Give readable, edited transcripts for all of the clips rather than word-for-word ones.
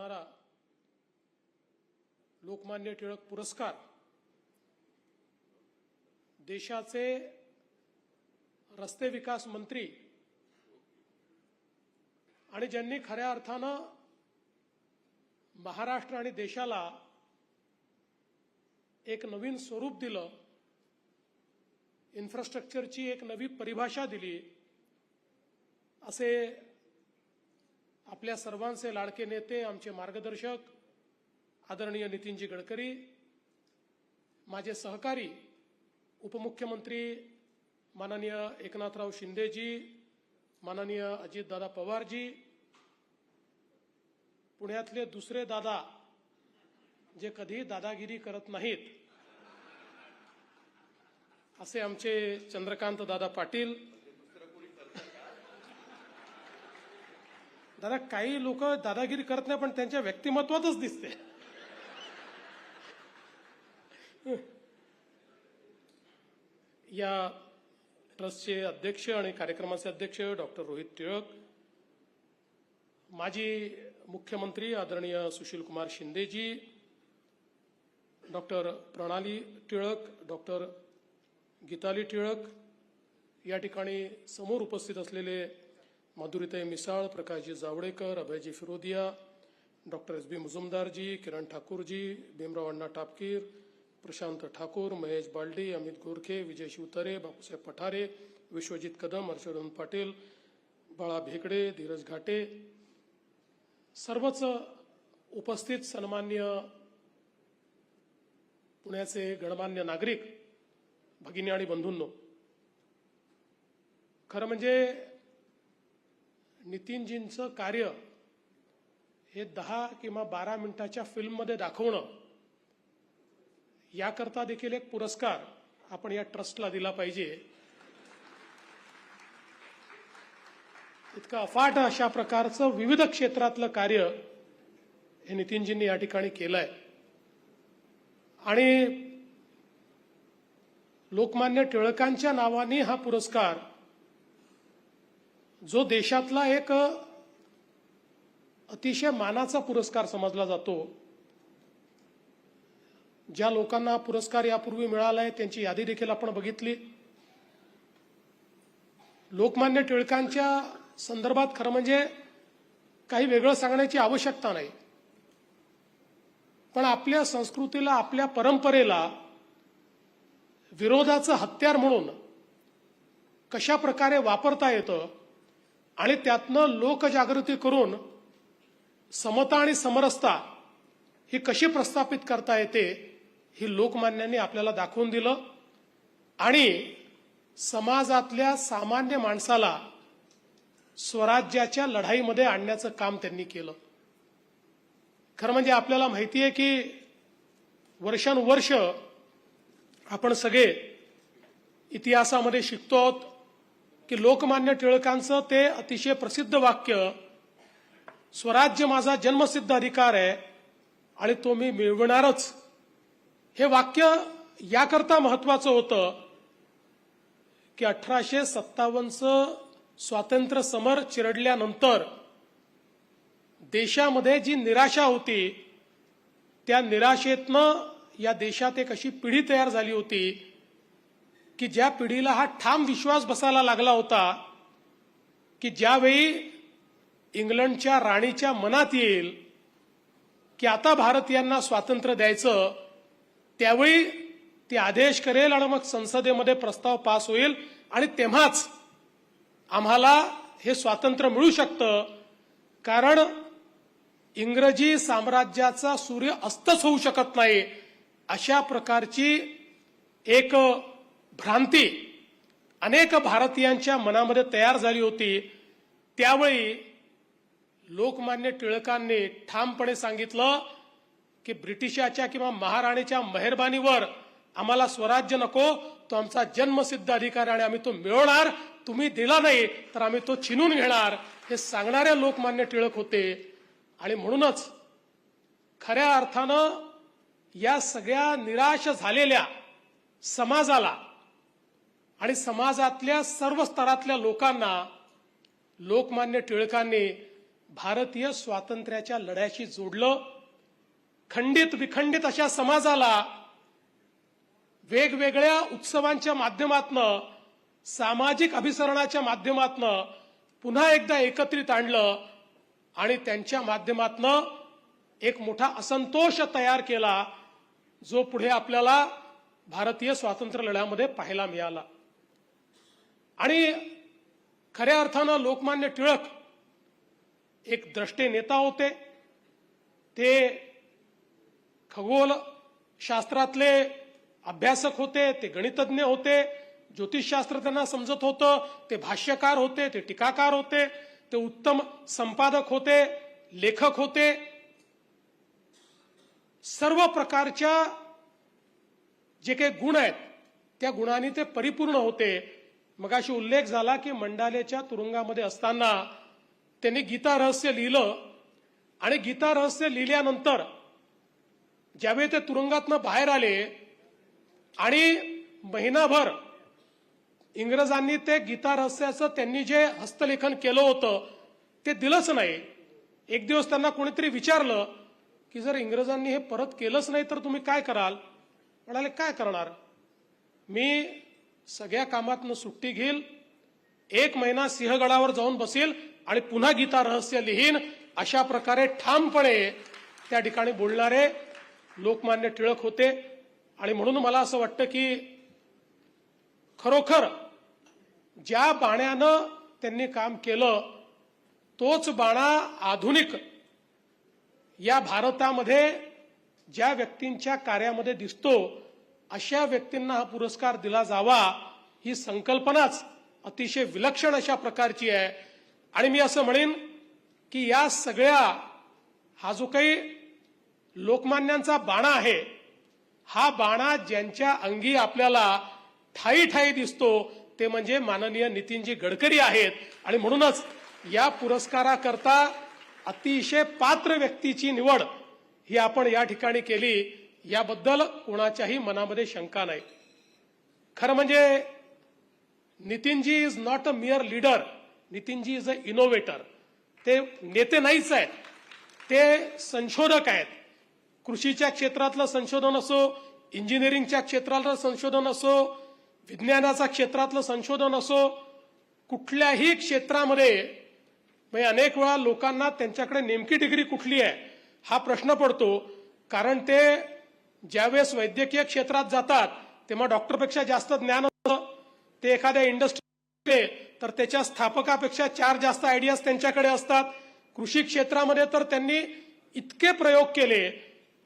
जाणारा लोकमान्य टिळक पुरस्कार देशाचे रस्ते विकास मंत्री आणि ज्यांनी खऱ्या अर्थानं महाराष्ट्र आणि देशाला एक नवीन स्वरूप दिलं, इन्फ्रास्ट्रक्चरची एक नवी परिभाषा दिली, असे आपल्या सर्वांचे लाडके नेते, आमचे मार्गदर्शक आदरणीय नितीनजी गडकरी, माझे सहकारी उपमुख्यमंत्री माननीय एकनाथराव शिंदेजी, माननीय अजितदादा पवारजी, पुण्यातले दुसरे दादा जे कधी दादागिरी करत नाहीत असे आमचे चंद्रकांत दादा पाटील. दादा, काही लोक दादागिरी करत नाही पण त्यांच्या व्यक्तिमत्वातच दिसते. या ट्रस्टचे अध्यक्ष आणि कार्यक्रमाचे अध्यक्ष डॉक्टर रोहित टिळक, माजी मुख्यमंत्री आदरणीय सुशीलकुमार शिंदेजी, डॉक्टर प्रणाली टिळक, डॉक्टर गीताली टिळक, या ठिकाणी समोर उपस्थित असलेले माधुरीताई मिसाळ, प्रकाशजी जावडेकर, अभयजी फिरोदिया, डॉक्टर एस बी मुजुमदारजी, किरण ठाकूरजी, भीमराव अण्णा टापकीर, प्रशांत ठाकूर, महेश बालडी, अमित गोरखे, विजय शिवतारे, बापूसाहेब पठारे, विश्वजित कदम, हर्षवर्धन पाटील, बाळा भेकडे, धीरज घाटे, सर्वच उपस्थित सन्मान्य पुण्याचे गणमान्य नागरिक भगिनी आणि बंधूंनो, खरं म्हणजे नितीनजींचं कार्य हे 10 किंवा 12 मिनिटाच्या फिल्ममध्ये दाखवणं, याकरता देखील एक पुरस्कार आपण या ट्रस्टला दिला पाहिजे. इतकं अफाट अशा प्रकारचं विविध क्षेत्रातलं कार्य हे नितीनजींनी या ठिकाणी केलंय. आणि लोकमान्य टिळकांच्या नावाने हा पुरस्कार, जो देशातला एक अतिशय मानाचा पुरस्कार समजला जातो, ज्या लोकांना पुरस्कार यापूर्वी मिळालाय त्यांची यादी देखील आपण बघितली. लोकमान्य टिळकांच्या संदर्भात खरं म्हणजे काही वेगळं सांगण्याची आवश्यकता नाही, पण आपल्या संस्कृतीला, आपल्या परंपरेला विरोधाचं हत्यार म्हणून कशा प्रकारे वापरता येतं आणि त्यातनं लोकजागृती करून समता आणि समरसता ही कशी प्रस्थापित करता येते, ही लोकमान्यांनी आपल्याला दाखवून दिलं. आणि समाजातल्या सामान्य माणसाला स्वराज्याच्या लढाईमध्ये आणण्याचं काम त्यांनी केलं. खरं म्हणजे आपल्याला माहिती आहे की वर्षानुवर्ष आपण सगळे इतिहासामध्ये शिकतो की लोकमान्य टिळकांचं ते अतिशय प्रसिद्ध वाक्य, स्वराज्य माझा जन्मसिद्ध अधिकार आहे आणि तो मी मिळवणारच, हे वाक्य याकरता महत्वाचं होतं की 1857चं स्वातंत्र्य समर चिरडल्यानंतर देशामध्ये जी निराशा होती, त्या निराशेतनं या देशात एक अशी पिढी तयार झाली होती की ज्या पिढीला हा ठाम विश्वास बसायला लागला होता की ज्यावेळी इंग्लंडच्या राणीच्या मनात येईल की आता भारतीयांना स्वातंत्र्य द्यायचं, त्यावेळी ती आदेश करेल आणि मग संसदेमध्ये प्रस्ताव पास होईल आणि तेव्हाच आम्हाला हे स्वातंत्र्य मिळू शकतं. कारण इंग्रजी साम्राज्याचा सूर्य अस्तच होऊ शकत नाही, अशा प्रकारची एक भ्रांती अनेक भारतीयांच्या मनामध्ये तयार झाली होती. त्यावेळी लोकमान्य टिळकांनी ठामपणे सांगितलं की ब्रिटिशाच्या किंवा महाराणीच्या मेहरबानीवर आम्हाला स्वराज्य नको, तो आमचा जन्मसिद्ध अधिकार आणि आम्ही तो मिळवणार, तुम्ही दिला नाही तर आम्ही तो छिनून घेणार, हे सांगणारे लोकमान्य टिळक होते. आणि म्हणूनच खऱ्या अर्थानं या सगळ्या निराश झालेल्या समाजाला आणि समाजातल्या सर्व स्तरातल्या लोकांना लोकमान्य टिळकांनी भारतीय स्वातंत्र्याच्या लढ्याशी जोडलं. खंडित विखंडित अशा समाजाला वेगवेगळ्या उत्सवांच्या माध्यमातनं, सामाजिक अभिसरणाच्या माध्यमातनं पुन्हा एकदा एकत्रित आणलं आणि त्यांच्या माध्यमातनं एक मोठा असंतोष तयार केला, जो पुढे आपल्याला भारतीय स्वातंत्र्य लढ्यामध्ये पाहायला मिळाला. आणि खऱ्या अर्थानं लोकमान्य टिळक एक द्रष्टे नेता होते. ते खगोल शास्त्रातले अभ्यासक होते, ते गणितज्ञ होते, ज्योतिषशास्त्र त्यांना समजत होतं, ते भाष्यकार होते, ते टीकाकार होते, ते उत्तम संपादक होते, लेखक होते. सर्व प्रकारच्या जे काही गुण आहेत त्या गुणांनी ते परिपूर्ण होते. मगाशी उल्लेख झाला की मंडालेच्या तुरुंगामध्ये असताना त्यांनी गीता रहस्य लिहिलं आणि गीता रहस्य लिहिल्यानंतर ज्यावेळी ते तुरुंगातनं बाहेर आले आणि महिनाभर इंग्रजांनी ते गीता रहस्याचं त्यांनी जे हस्तलेखन केलं होतं ते दिलंच नाही. एक दिवस त्यांना कोणीतरी विचारलं की जर इंग्रजांनी हे परत केलंच नाही तर तुम्ही काय कराल? म्हणाले, काय करणार, मी सगळ्या कामातनं सुट्टी घेईल, 1 महिना सिंहगडावर जाऊन बसेल आणि पुन्हा गीता रहस्य लिहीन. अशा प्रकारे ठामपणे त्या ठिकाणी बोलणारे लोकमान्य टिळक होते. आणि म्हणून मला असं वाटतं की खरोखर ज्या बाण्यानं त्यांनी काम केलं तोच बाणा आधुनिक या भारतामध्ये ज्या व्यक्तींच्या कार्यामध्ये दिसतो, अशा व्यक्तींना हा पुरस्कार दिला जावा, ही संकल्पनाच अतिशय विलक्षण अशा प्रकारची आहे. आणि मी असं म्हणेन की या सगळ्या हा जो काही लोकमान्यांचा बाणा आहे, हा बाणा ज्यांच्या अंगी आपल्याला ठाई ठाई दिसतो ते म्हणजे माननीय नितीनजी गडकरी आहेत. आणि म्हणूनच या पुरस्काराकरता अतिशय पात्र व्यक्तीची निवड ही आपण या ठिकाणी केली, याबद्दल कोणाच्याही मनामध्ये शंका नाही. खरं म्हणजे Nitinji is not a mere leader, Nitinji is a innovator. ते नेते नाहीच आहेत, ते संशोधक आहेत. कृषीच्या क्षेत्रातलं संशोधन असो, इंजिनिअरिंगच्या क्षेत्रातलं संशोधन असो, विज्ञानाच्या क्षेत्रातलं संशोधन असो, कुठल्याही क्षेत्रामध्ये म्हणजे अनेक वेळा लोकांना त्यांच्याकडे नेमकी डिग्री कुठली आहे हा प्रश्न पडतो. कारण ते ज्यावेळेस वैद्यकीय क्षेत्रात जातात तेव्हा डॉक्टरपेक्षा जास्त ज्ञान असतं. ते एखाद्या इंडस्ट्री तर त्याच्या स्थापकापेक्षा 4 जास्त आयडियाज त्यांच्याकडे असतात. कृषी क्षेत्रामध्ये तर त्यांनी इतके प्रयोग केले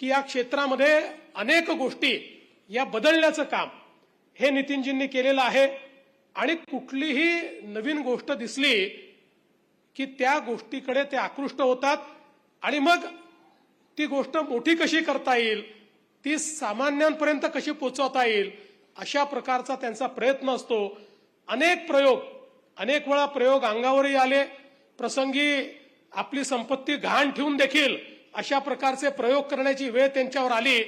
की या क्षेत्रामध्ये अनेक गोष्टी या बदलण्याचं काम हे नितीनजींनी केलेलं आहे. आणि कुठलीही नवीन गोष्ट दिसली की त्या गोष्टीकडे ते आकृष्ट होतात आणि मग ती गोष्ट मोठी कशी करता येईल, ती सामान्यांपर्यंत कशी पोहोचवता येईल, अशा प्रकारचा त्यांचा प्रयत्न असतो. अनेक वेळा प्रयोग अंगावरही आले, प्रसंगी आपली संपत्ती गहाण ठेवून देखील अशा प्रकारचे प्रयोग करण्याची वेळ त्यांच्यावर आली.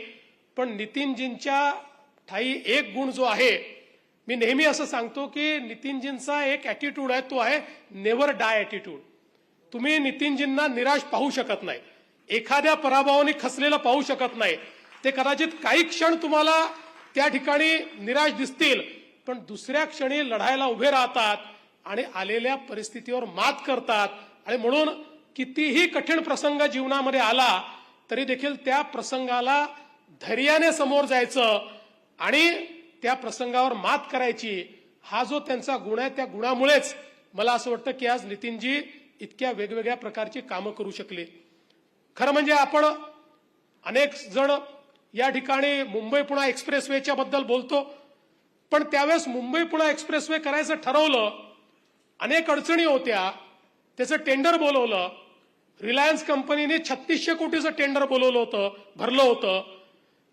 पण नितीनजींच्या ठाई एक गुण जो आहे, मी नेहमी असं सांगतो की नितीनजींचा एक ॲटिट्यूड आहे, तो आहे नेव्हर डाय ॲटिट्यूड. तुम्ही नितीनजींना निराश पाहू शकत नाही, एखाद्या पराभवाने खचलेलं पाहू शकत नाही. ते कदाचित काही क्षण तुम्हाला त्या ठिकाणी निराश दिसतील, पण दुसऱ्या क्षणी लढायला उभे राहतात आणि आलेल्या परिस्थितीवर मात करतात. आणि म्हणून कितीही कठीण प्रसंग जीवनामध्ये आला तरी देखील त्या प्रसंगाला धैर्याने समोर जायचं आणि त्या प्रसंगावर मात करायची, हा जो त्यांचा गुण आहे, त्या गुणामुळेच मला असं वाटतं की आज नितीनजी इतक्या वेगवेगळ्या प्रकारची कामं करू शकले. खरं म्हणजे आपण अनेक जण या ठिकाणी मुंबई पुणे एक्सप्रेसवेच्या बद्दल बोलतो, पण त्यावेळेस मुंबई पुणे एक्सप्रेसवे करायचं ठरवलं, अनेक अडचणी होत्या, त्याचं टेंडर बोलवलं. रिलायन्स कंपनीने 3600 कोटीचं टेंडर बोलवलं होतं, भरलं होतं.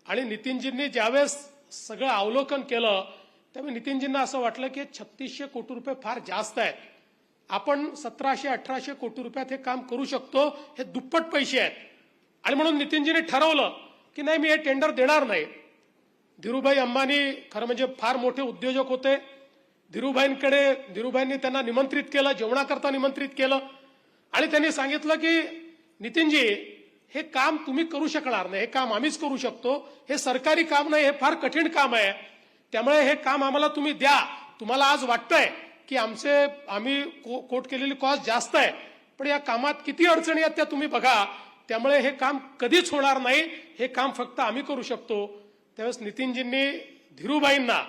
आणि नितीनजींनी ज्यावेळेस सगळं अवलोकन केलं त्यामुळे नितीनजींना असं वाटलं की 3600 कोटी रुपये फार जास्त आहेत, आपण 1700-1800 कोटी रुपयात हे काम करू शकतो, हे दुप्पट पैसे आहेत. आणि म्हणून नितीनजींनी ठरवलं की नाही, मी हे टेंडर देणार नाही. धीरूभाई अंबानी खरं म्हणजे फार मोठे उद्योजक होते. धीरूभाईंनी त्यांना निमंत्रित केलं, जेवणाकरता निमंत्रित केलं. आणि त्यांनी सांगितलं की नितीनजी हे काम तुम्ही करू शकणार नाही, हे काम आम्हीच करू शकतो, हे सरकारी काम नाही, हे फार कठीण काम आहे, त्यामुळे हे काम आम्हाला तुम्ही द्या. तुम्हाला आज वाटतंय की आम्ही कोट केलेली कॉस्ट जास्त आहे, पण या कामात किती अडचणी आहेत त्या तुम्ही बघा, त्यामुळे हे काम कधीच होणार नाही, हे काम फक्त आम्ही करू शकतो. त्यावेळेस नितीनजींनी धीरूभाईंना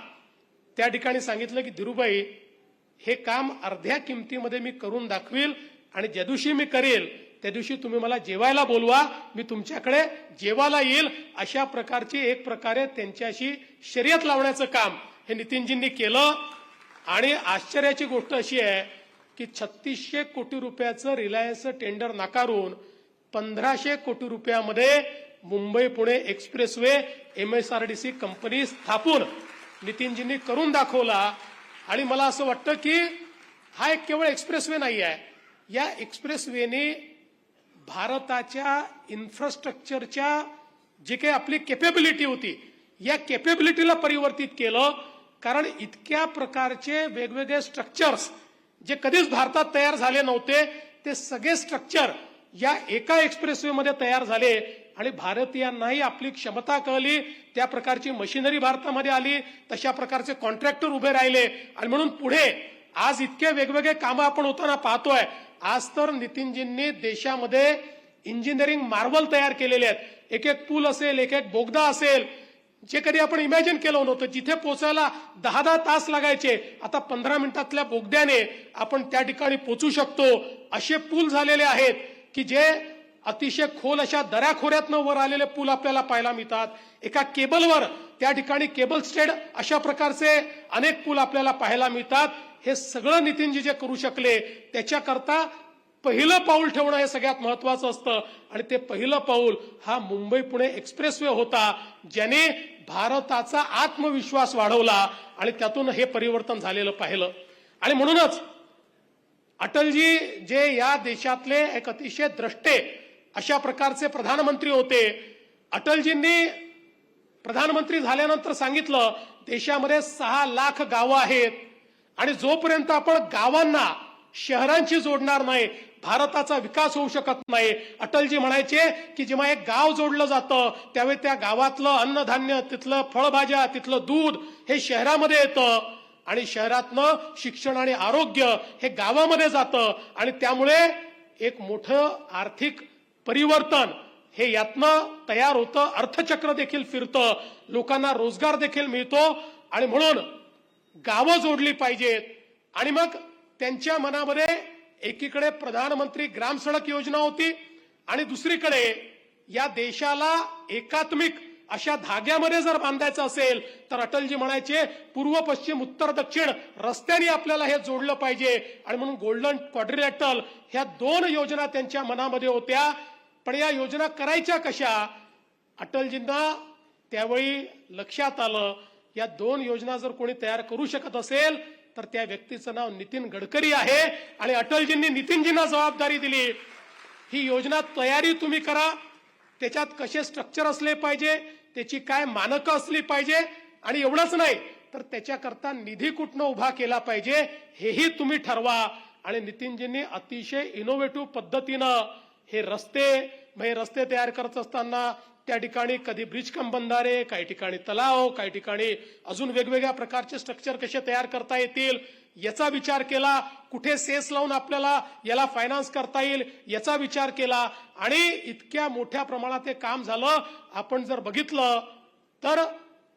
त्या ठिकाणी सांगितलं की धीरूभाई हे काम अर्ध्या किमतीमध्ये मी करून दाखवील आणि ज्या दिवशी मी करेल त्या दिवशी तुम्ही मला जेवायला बोलवा, मी तुमच्याकडे जेवायला येईल. अशा प्रकारची एक प्रकारे त्यांच्याशी शर्यत लावण्याचं काम हे नितीनजींनी केलं. आणि आश्चर्याची गोष्ट अशी आहे की 3600 कोटी रुपयाचं रिलायन्सचं टेंडर नाकारून 1500 कोटी रुपयामध्ये Mumbai Pune expressway MSRDC company स्थापून नितीनजींनी करून दाखवला. आणि मला असं वाटतं की हा एक केवळ एक्सप्रेसवे नाही आहे, या एक्सप्रेसवेने भारताच्या इन्फ्रास्ट्रक्चरच्या जे काही आपली कॅपेबिलिटी होती या कॅपेबिलिटीला परिवर्तित केलं. कारण इतक्या प्रकारचे वेगवेगळे स्ट्रक्चर्स जे कधीच भारतात तयार झाले नव्हते ते सगळे स्ट्रक्चर या एका एक्सप्रेसवे मध्ये तयार झाले. आणि भारतीयांनाही आपली क्षमता कळली, त्या प्रकारची मशिनरी भारतामध्ये आली, तशा प्रकारचे कॉन्ट्रॅक्टर उभे राहिले. आणि म्हणून पुढे आज इतके वेगवेगळे कामं आपण होताना पाहतोय. आज तर नितीनजींनी देशामध्ये इंजिनिअरिंग मार्वल तयार केलेले आहेत. एक एक पूल असेल, एक एक बोगदा असेल, जे कधी आपण इमॅजिन केलं नव्हतं. जिथे पोहोचायला 10-10 तास लागायचे, आता 15 मिनिटातल्या बोगद्याने आपण त्या ठिकाणी पोहोचू शकतो. असे पूल झालेले आहेत की जे अतिशय खोल अशा दऱ्याखोऱ्यातनं वर आलेले पूल आपल्याला पाहायला मिळतात. एका केबलवर त्या ठिकाणी केबल स्टेड अशा प्रकारचे अनेक पूल आपल्याला पाहायला मिळतात. हे सगळं नितीनजी जे करू शकले त्याच्याकरता पहिलं पाऊल ठेवणं हे सगळ्यात महत्वाचं असतं. आणि ते पहिलं पाऊल हा मुंबई पुणे एक्सप्रेसवे होता, ज्याने भारताचा आत्मविश्वास वाढवला आणि त्यातून हे परिवर्तन झालेलं पाहिलं. आणि म्हणूनच अटलजी जे या देशातले एक अतिशय द्रष्टे अशा प्रकारचे प्रधानमंत्री होते. अटलजींनी प्रधानमंत्री झाल्यानंतर सांगितलं देशामध्ये 6 लाख गावं आहेत आणि जोपर्यंत आपण गावांना शहरांशी जोडणार नाही भारताचा विकास होऊ शकत नाही. अटलजी म्हणायचे की जेव्हा एक गाव जोडलं जातं त्यावेळी त्या गावातलं अन्नधान्य, तिथलं फळभाज्या, तिथलं दूध हे शहरामध्ये येतं आणि शहरातनं शिक्षण आणि आरोग्य हे गावामध्ये जातं. आणि त्यामुळे एक मोठं आर्थिक परिवर्तन हे यातनं तयार होतं, अर्थचक्र देखील फिरतं, लोकांना रोजगार देखील मिळतो. आणि म्हणून गावं जोडली पाहिजेत. आणि मग त्यांच्या मनामध्ये एकीकडे प्रधानमंत्री ग्राम सडक योजना होती आणि दुसरीकडे या देशाला एकात्मिक अशा धाग्यामध्ये जर बांधायचं असेल तर अटलजी म्हणायचे पूर्व पश्चिम उत्तर दक्षिण रस्त्याने आपल्याला हे जोडलं पाहिजे. आणि म्हणून गोल्डन क्वाड्रिलॅटरल ह्या 2 योजना त्यांच्या मनामध्ये होत्या. पण या योजना करायच्या कशा? अटलजींना त्यावेळी लक्षात आलं या 2 योजना जर कोणी तयार करू शकत असेल तर त्या व्यक्तीचं नाव नितीन गडकरी आहे. आणि अटलजींनी नितीनजींना जबाबदारी दिली, ही योजना तयारी तुम्ही करा, त्याच्यात कसे स्ट्रक्चर असले पाहिजे, त्याची काय मानकं असली पाहिजे आणि एवढंच नाही तर त्याच्याकरता निधी कुठनं उभा केला पाहिजे हेही तुम्ही ठरवा. आणि नितीनजींनी अतिशय इनोव्हेटिव्ह पद्धतीनं हे रस्ते तयार करत असताना त्या ठिकाणी कधी ब्रिज कम बंधारे, काही ठिकाणी तलाव, काही ठिकाणी अजून वेगवेगळ्या प्रकारचे स्ट्रक्चर कसे तयार करता येतील याचा विचार केला. कुठे सेस लावून आपल्याला याला फायनान्स करता येईल याचा विचार केला. आणि इतक्या मोठ्या प्रमाणात हे काम झालं. आपण जर बघितलं तर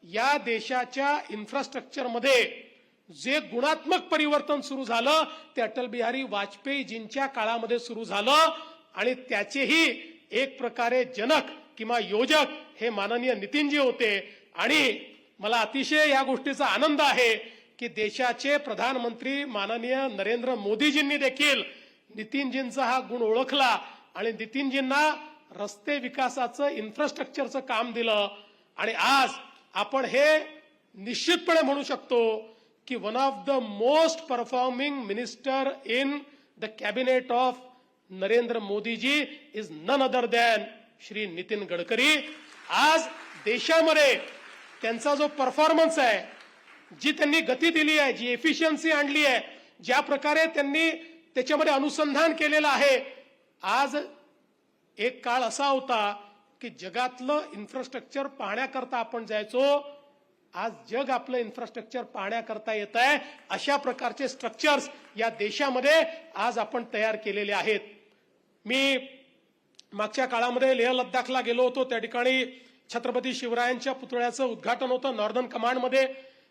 या देशाच्या इन्फ्रास्ट्रक्चरमध्ये जे गुणात्मक परिवर्तन सुरू झालं ते अटल बिहारी वाजपेयीजींच्या काळामध्ये सुरू झालं. आणि त्याचेही एक प्रकारे जनक किंवा योजक हे माननीय नितीनजी होते. आणि मला अतिशय या गोष्टीचा आनंद आहे की देशाचे प्रधानमंत्री माननीय नरेंद्र मोदीजींनी देखील नितीनजींचा हा गुण ओळखला आणि नितीनजींना रस्ते विकासाचं इन्फ्रास्ट्रक्चरचं काम दिलं. आणि आज आपण हे निश्चितपणे म्हणू शकतो की one of the most performing minister in the cabinet of Narendra Modiji is none other than Shri Nitin Gadkari. आज देशामध्ये त्यांचा जो परफॉर्मन्स आहे, जी त्यांनी गती दिली आहे, जी एफिशियन्सी आणली आहे, ज्या प्रकारे त्यांनी त्याच्यामध्ये अनुसंधान केलेलं आहे. आज एक काळ असा होता की जगातलं इन्फ्रास्ट्रक्चर पाहण्याकरता आपण जायचो. आज जग आपलं इन्फ्रास्ट्रक्चर पाहण्याकरता येत आहे. अशा प्रकारचे स्ट्रक्चर्स या देशामध्ये आज आपण तयार केलेले आहेत. मी मागच्या काळामध्ये लेह लद्दाखला गेलो होतो. त्या ठिकाणी छत्रपती शिवरायांच्या पुतळ्याचं उद्घाटन होतं नॉर्दर्न कमांडमध्ये,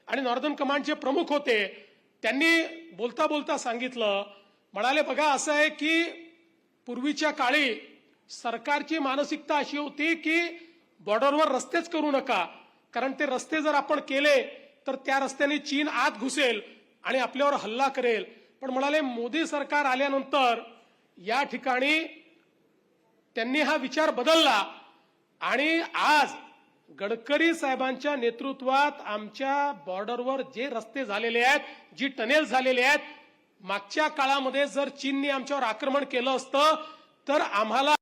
आणि नॉर्दर्न कमांडचे प्रमुख होते. त्यांनी बोलता बोलता सांगितलं, म्हणाले बघा असं आहे की पूर्वीच्या काळी सरकारची मानसिकता अशी होती की बॉर्डरवर रस्तेच करू नका, कारण ते रस्ते जर आपण केले तर त्या रस्त्याने चीन आत घुसेल आणि आपल्यावर हल्ला करेल. पण म्हणाले मोदी सरकार आल्यानंतर या ठिकाणी त्यांनी हा विचार बदलला आणि आज गडकरी साहेबांच्या नेतृत्वात आमच्या बॉर्डरवर जे रस्ते झालेले आहेत, जी टनेल झालेले आहेत, मागच्या काळामध्ये जर चीनने आमच्यावर आक्रमण केलं असतं तर आम्हाला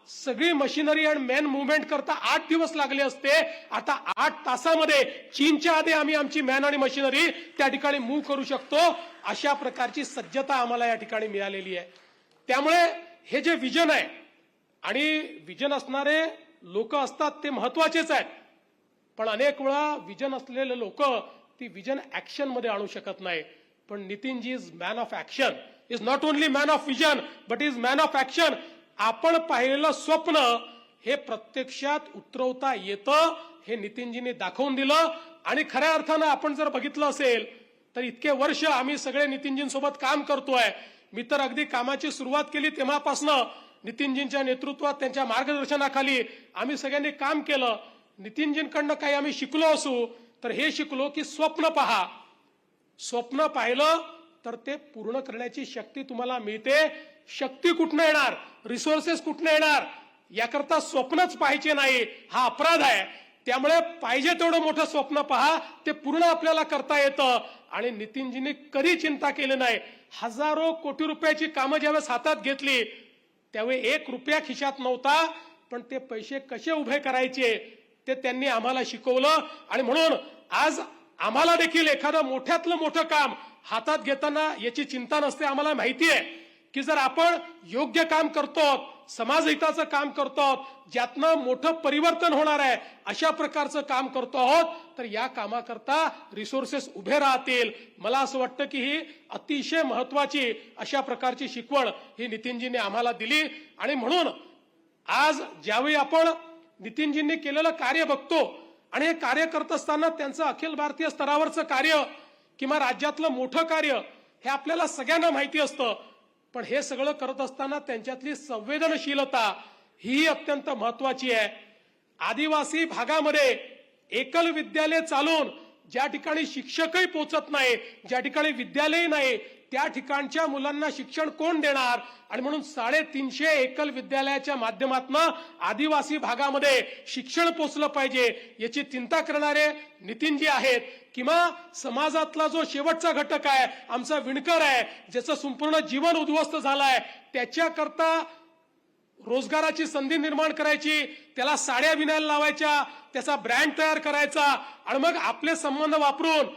सगळी मशिनरी आणि मॅन मुवमेंट करता 8 दिवस लागले असते. आता 8 तासामध्ये चीनच्या आधी आम्ही आमची मॅन आणि मशिनरी त्या ठिकाणी मूव्ह करू शकतो. अशा प्रकारची सज्जता आम्हाला या ठिकाणी मिळालेली आहे. त्यामुळे हे जे विजन आहे, आणि विजन असणारे लोक असतात ते महत्वाचेच आहेत, पण अनेक वेळा विजन असलेले लोक ती विजन ऍक्शन मध्ये आणू शकत नाही. पण Nitinji is man of action, is not only man of vision but is man of action. आपण पाहिलेलं स्वप्न हे प्रत्यक्षात उतरवता येतं हे नितीनजींनी दाखवून दिलं. आणि खऱ्या अर्थानं आपण जर बघितलं असेल तर इतके वर्ष आम्ही सगळे नितीनजींसोबत काम करतोय. मी तर अगदी कामाची सुरुवात केली तेव्हापासनं नितीनजींच्या नेतृत्वात, त्यांच्या मार्गदर्शनाखाली आम्ही सगळ्यांनी काम केलं. नितीनजींकडनं काही आम्ही शिकलो असू तर हे शिकलो की स्वप्न पहा. स्वप्न पाहिलं तर ते पूर्ण करण्याची शक्ती तुम्हाला मिळते. शक्ती कुठनं येणार, रिसोर्सेस कुठनं येणार, याकरता स्वप्नच पाहायचे नाही, हा अपराध आहे. त्यामुळे पाहिजे तेवढं मोठं स्वप्न पहा, ते पूर्ण आपल्याला करता येतं. आणि नितीनजींनी कधी चिंता केली नाही. हजारो कोटी रुपयाची कामं ज्यावेळेस हातात घेतली त्यावेळी 1 रुपया खिशात नव्हता, पण ते पैसे कसे उभे करायचे ते त्यांनी आम्हाला शिकवलं. आणि म्हणून आज आम्हाला देखील एखादं मोठ्यातलं मोठं काम हातात घेताना याची चिंता नसते. आम्हाला माहिती आहे की जर आपण योग्य काम करतो, समाजहिताचं काम करतो, ज्यातनं मोठं परिवर्तन होणार आहे अशा प्रकारचं काम करतो आहोत, तर या कामाकरता रिसोर्सेस उभे राहतील. मला असं वाटतं की ही अतिशय महत्वाची अशा प्रकारची शिकवण ही नितीनजींनी आम्हाला दिली. आणि म्हणून आज ज्यावेळी आपण नितीनजींनी केलेलं कार्य बघतो, आणि हे कार्य करत असताना त्यांचं अखिल भारतीय स्तरावरचं कार्य किंवा राज्यातलं मोठं कार्य हे आपल्याला सगळ्यांना माहिती असतं, पण हे सगळं करत असताना त्यांच्यातली संवेदनशीलता ही अत्यंत महत्वाची आहे. आदिवासी भागामध्ये एकल विद्यालय चालून ज्या ठिकाणी शिक्षकही पोहोचत नाही, ज्या ठिकाणी विद्यालयही नाही, त्या ठिकाणच्या मुलांना शिक्षण कोण देणार. आणि म्हणून 350 एकल विद्यालयाच्या माध्यमातून आदिवासी भागामध्ये शिक्षण पोचलं पाहिजे याची चिंता करणारे नितीनजी आहेत. किंवा समाजातला जो शेवटचा घटक आहे, आमचा विणकर आहे, ज्याचं संपूर्ण जीवन उद्ध्वस्त झालंय, त्याच्याकरता रोजगाराची संधी निर्माण करायची, त्याला साड्या विणायला लावायच्या, त्याचा ब्रँड तयार करायचा, आणि मग आपले संबंध वापरून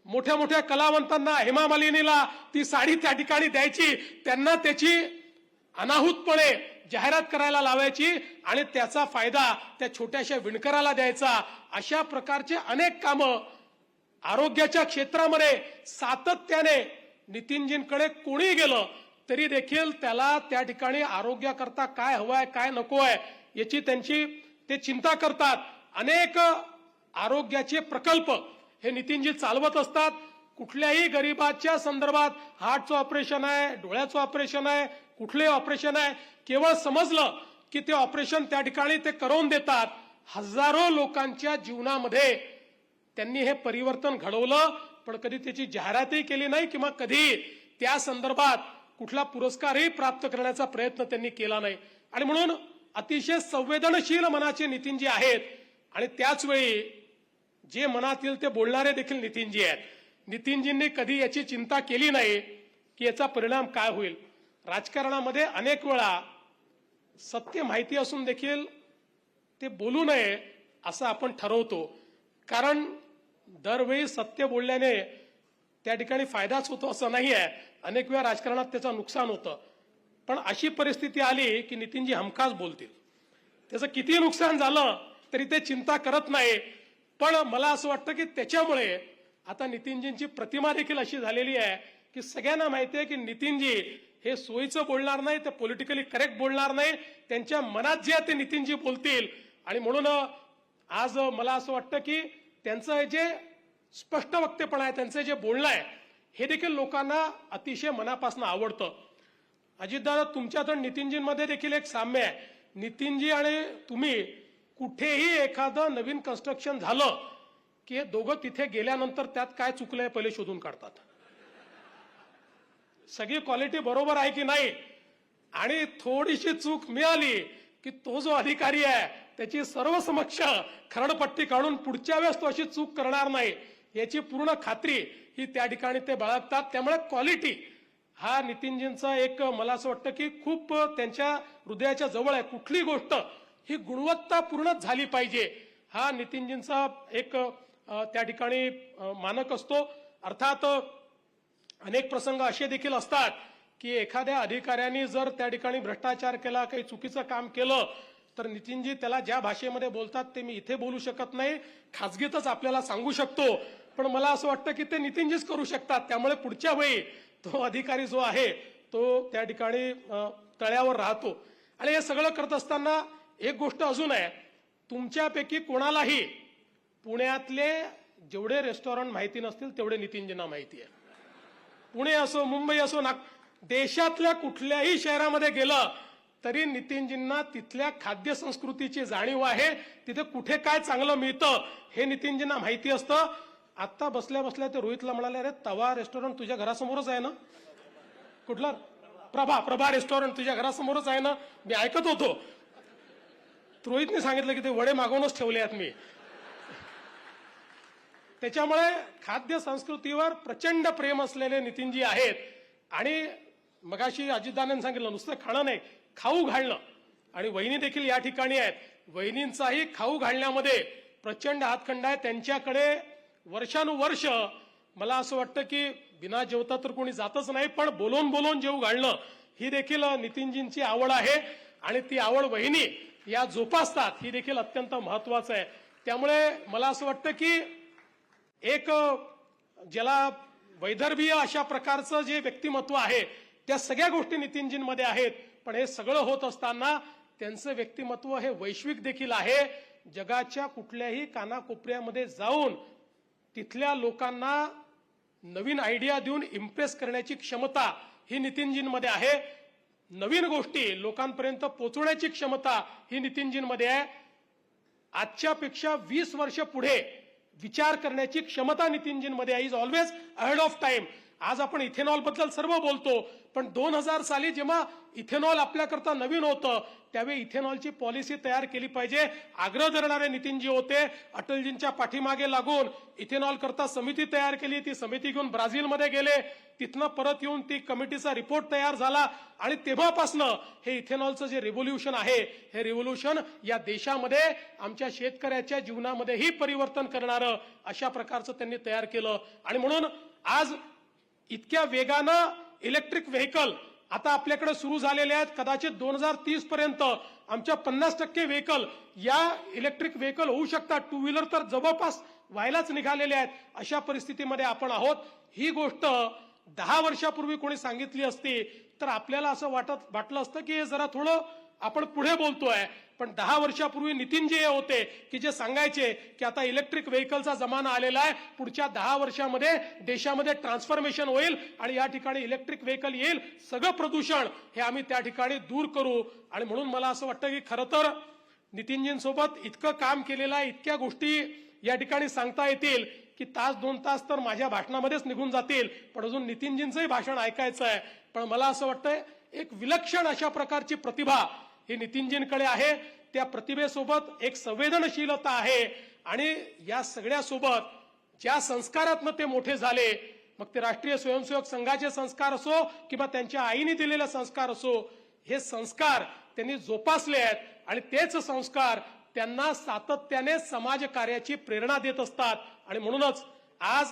मोठ्या मोठ्या कलावंतांना, हेमा मालिनीला ती साडी त्या ठिकाणी द्यायची, त्यांना त्याची अनाहूतपणे जाहिरात करायला लावायची आणि त्याचा फायदा त्या छोट्याशा विणकराला द्यायचा. अशा प्रकारचे अनेक कामं आरोग्याच्या क्षेत्रामध्ये सातत्याने नितीनजींकडे कोणी गेलं तरी देखील त्याला त्या ठिकाणी आरोग्याकरता काय हवंय, काय नको आहे याची ते चिंता करतात. अनेक आरोग्याचे प्रकल्प हे नितीनजी चालवत असतात. कुठल्याही गरीबाच्या संदर्भात हार्टचं ऑपरेशन आहे, डोळ्याचं ऑपरेशन आहे, कुठलेही ऑपरेशन आहे, केवळ समजलं की ते ऑपरेशन त्या ठिकाणी ते करून देतात. हजारो लोकांच्या जीवनामध्ये त्यांनी हे परिवर्तन घडवलं, पण कधी त्याची जाहिरातही केली नाही किंवा कधी त्या संदर्भात कुठला पुरस्कारही प्राप्त करण्याचा प्रयत्न त्यांनी केला नाही. आणि म्हणून अतिशय संवेदनशील मनाचे नितीनजी आहेत. आणि त्याच वेळी जे मनात येईल ते बोलणारे देखील नितीनजी आहेत. नितीनजींनी कधी याची चिंता केली नाही की याचा परिणाम काय होईल. राजकारणामध्ये अनेक वेळा सत्य माहिती असून देखील ते बोलू नये असं आपण ठरवतो, कारण दरवेळी सत्य बोलल्याने त्या ठिकाणी फायदाच होतो असं नाही आहे. अनेक वेळा राजकारणात त्याचं नुकसान होतं. पण अशी परिस्थिती आली की नितीनजी हमखास बोलतील. त्याचं किती नुकसान झालं तरी ते चिंता करत नाही. पण मला असं वाटतं की त्याच्यामुळे आता नितीनजींची प्रतिमा देखील अशी झालेली आहे की सगळ्यांना माहिती आहे की नितीनजी हे सोयीचं बोलणार नाही, ते पॉलिटिकली करेक्ट बोलणार नाही. त्यांच्या मनात जे आहे ते नितीनजी बोलतील. आणि म्हणून आज मला असं वाटतं की त्यांचं जे स्पष्ट वक्तेपणा आहे, त्यांचं जे बोलणं आहे, हे देखील लोकांना अतिशय मनापासून आवडतं. अजितदादा, तुमच्यात आणि नितीनजींमध्ये देखील एक साम्य आहे. नितीनजी आणि तुम्ही कुठेही एखादं नवीन कन्स्ट्रक्शन झालं की हे दोघं तिथे गेल्यानंतर त्यात काय चुकलंय पहिले शोधून काढतात. सगळी क्वालिटी बरोबर आहे की नाही, आणि थोडीशी चूक मिळाली की तो जो अधिकारी आहे त्याची सर्वसमक्ष खरडपट्टी काढून पुढच्या वेळेस तो अशी चूक करणार नाही याची पूर्ण खात्री ही त्या ठिकाणी ते बाळगतात. त्यामुळे क्वालिटी हा नितीनजींचा एक, मला असं वाटतं की खूप त्यांच्या हृदयाच्या जवळ आहे. कुठली गोष्ट ही गुणवत्तापूर्णच झाली पाहिजे, हा नितीनजींचा एक त्या ठिकाणी मानक असतो. अर्थात अनेक प्रसंग असे देखील असतात की एखाद्या अधिकाऱ्यांनी जर त्या ठिकाणी भ्रष्टाचार केला, काही चुकीचं काम केलं, तर नितीनजी त्याला ज्या भाषेमध्ये बोलतात ते मी इथे बोलू शकत नाही, खाजगीतच आपल्याला सांगू शकतो. पण मला असं वाटतं की ते नितीनजीच करू शकतात. त्यामुळे पुढच्या वेळी तो अधिकारी जो आहे तो त्या ठिकाणी तळ्यावर राहतो. आणि हे सगळं करत असताना एक गोष्ट अजून आहे, तुमच्यापैकी कोणालाही पुण्यातले जेवढे रेस्टॉरंट माहिती नसतील तेवढे नितीनजींना माहिती आहे. पुणे असो, मुंबई असो, देशातल्या कुठल्याही शहरामध्ये गेलं तरी नितीनजींना तिथल्या खाद्य संस्कृतीची जाणीव आहे. तिथे कुठे काय चांगलं मिळतं हे नितीनजींना माहिती असतं. आता बसल्या बसल्या ते रोहितला म्हणाले, अरे तवा रेस्टॉरंट तुझ्या घरासमोरच आहे ना, कुठला प्रभा रेस्टॉरंट तुझ्या घरासमोरच आहे ना, मी ऐकत होतो. रोहितने सांगितलं की ते वडे मागवूनच ठेवले आहेत मी. त्याच्यामुळे खाद्य संस्कृतीवर प्रचंड प्रेम असलेले नितीनजी आहेत. आणि मगाशी अजितदादांनी सांगितलं नुसतं खाणं नाही, खाऊ घालणं. आणि वहिनी देखील या ठिकाणी आहेत. वहिनींचाही खाऊ घालण्यामध्ये प्रचंड हातखंडा आहे. त्यांच्याकडे वर्षानुवर्ष मला असं वाटतं की बिना जेवता तर कोणी जातच नाही, पण बोलून बोलून जेवू घालणं ही देखील नितीनजींची आवड आहे. आणि ती आवड वहिनी या जोपासतात, ही देखील अत्यंत महत्वाचं आहे. त्यामुळे मला असं वाटतं की एक ज्याला वैदर्भीय अशा प्रकारचं जे व्यक्तिमत्व आहे त्या सगळ्या गोष्टी नितीनजींमध्ये आहेत. पण हे सगळं होत असताना त्यांचं व्यक्तिमत्व हे वैश्विक देखील आहे. जगाच्या कुठल्याही कानाकोपऱ्यामध्ये जाऊन तिथल्या लोकांना नवीन आयडिया देऊन इम्प्रेस करण्याची क्षमता ही नितीनजींमध्ये आहे. नवीन गोष्टी लोकांपर्यंत पोहोचवण्याची क्षमता ही नितीनजींमध्ये आहे. आजच्यापेक्षा 20 वर्ष पुढे विचार करण्याची क्षमता नितीनजींमध्ये आहे. Is always ahead of time. आज आपण इथेनॉल बद्दल सर्व बोलतो, पण 2000 साली जेव्हा इथेनॉल आपल्याकरता नवीन होतं त्यावेळी इथेनॉलची पॉलिसी तयार केली पाहिजे आग्रह धरणारे नितीनजी होते. अटलजींच्या पाठीमागे लागून इथेनॉल करता समिती तयार केली. ती समिती घेऊन ब्राझीलमध्ये गेले, तिथनं परत येऊन ती कमिटीचा रिपोर्ट तयार झाला. आणि तेव्हापासनं हे इथेनॉलचं जे रिव्होल्युशन आहे, हे रिव्होल्युशन या देशामध्ये आमच्या शेतकऱ्याच्या जीवनामध्येही परिवर्तन करणारं अशा प्रकारचं त्यांनी तयार केलं. आणि म्हणून आज इतक्या वेगानं इलेक्ट्रिक व्हेकल आता आपल्याकडे सुरू झालेले आहेत. कदाचित 2030 पर्यंत आमच्या 50% व्हेकल या इलेक्ट्रिक व्हेकल होऊ शकतात. टू व्हीलर तर जवळपास व्हायलाच निघालेले आहेत. अशा परिस्थितीमध्ये आपण आहोत. ही गोष्ट 10 वर्षापूर्वी कोणी सांगितली असती तर आपल्याला असं वाटलं असतं की हे जरा थोडं आपण पुढे बोलतोय. पण 10 वर्षापूर्वी नितीनजी हे होते की जे सांगायचे की आता इलेक्ट्रिक व्हेकलचा जमाना आलेला आहे, पुढच्या 10 वर्षामध्ये देशामध्ये ट्रान्सफॉर्मेशन होईल आणि या ठिकाणी इलेक्ट्रिक व्हेकल येईल, सगळं प्रदूषण हे आम्ही त्या ठिकाणी दूर करू. आणि म्हणून मला असं वाटतं की खरं तर नितीनजींसोबत इतकं काम केलेलं आहे, इतक्या गोष्टी या ठिकाणी सांगता येतील की तास 2 तास तर माझ्या भाषणामध्येच निघून जातील, पण अजून नितीनजींचंही भाषण ऐकायचं आहे. पण मला असं वाटतंय एक विलक्षण अशा प्रकारची प्रतिभा ही नितीनजींकडे आहे. त्या प्रतिभेसोबत एक संवेदनशीलता आहे. आणि या सगळ्यासोबत ज्या संस्कारातनं ते मोठे झाले, मग ते राष्ट्रीय स्वयंसेवक संघाचे संस्कार असो किंवा त्यांच्या आईने दिलेले संस्कार असो, हे संस्कार त्यांनी जोपासले आहेत. आणि तेच संस्कार त्यांना सातत्याने समाजकार्याची प्रेरणा देत असतात. आणि म्हणूनच आज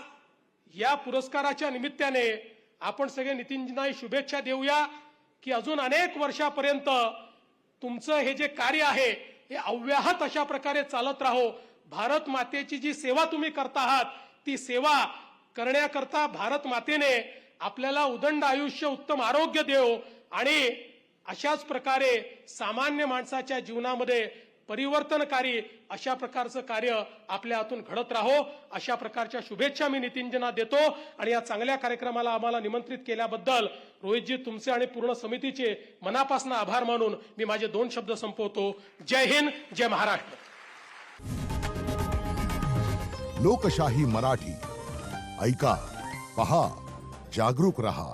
या पुरस्काराच्या निमित्ताने आपण सगळे नितीनजींना शुभेच्छा देऊया की अजून अनेक वर्षापर्यंत तुमचं हे जे कार्य आहे हे अव्याहत अशा प्रकारे चालत राहो. भारत मातेची जी सेवा तुम्ही करता आहात ती सेवा करण्याकरता भारत मातेने आपल्याला उदंड आयुष्य, उत्तम आरोग्य देव आणि अशाच प्रकारे सामान्य माणसाच्या जीवनामध्ये परिवर्तनकारी अशा प्रकारचं कार्य आपल्या हातून घडत राहो. अशा प्रकारच्या शुभेच्छा मी नितीनजींना देतो आणि या चांगल्या कार्यक्रमाला आम्हाला निमंत्रित केल्याबद्दल रोहितजी तुमचे आणि पूर्ण समितीचे मनापासून आभार मानून मी माझे 2 शब्द संपवतो. जय हिंद, जय महाराष्ट्र. लोकशाही मराठी ऐका, पहा, जागरूक रहा.